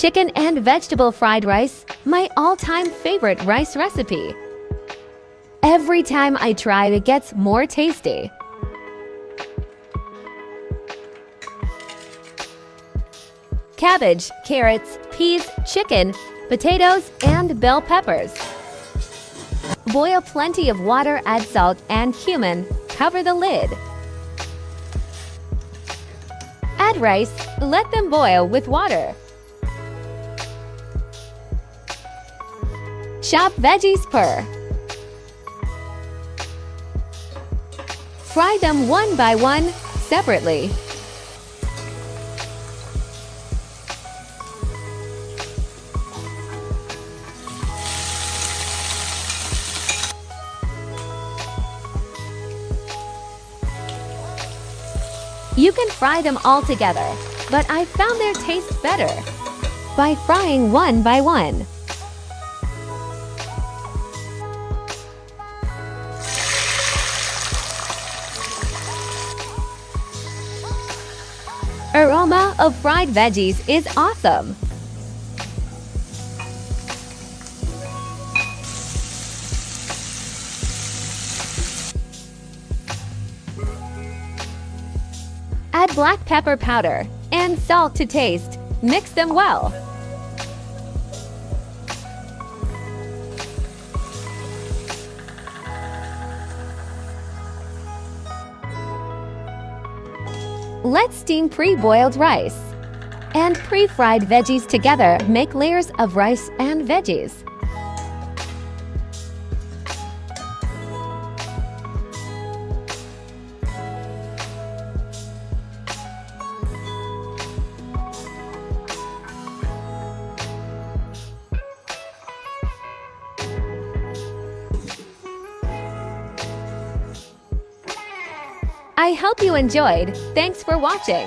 Chicken and vegetable fried rice, my all-time favorite rice recipe. Every time I try it gets more tasty. Cabbage, carrots, peas, chicken, potatoes, and bell peppers. Boil plenty of water, add salt and cumin, cover the lid. Add rice, let them boil with water. Chop veggies per. Fry them one by one, separately. You can fry them all together, but I found their taste better by frying one by one. Aroma of fried veggies is awesome. Add black pepper powder and salt to taste. Mix them well. Let's steam pre-boiled rice and pre-fried veggies together. Make layers of rice and veggies. I hope you enjoyed. Thanks for watching.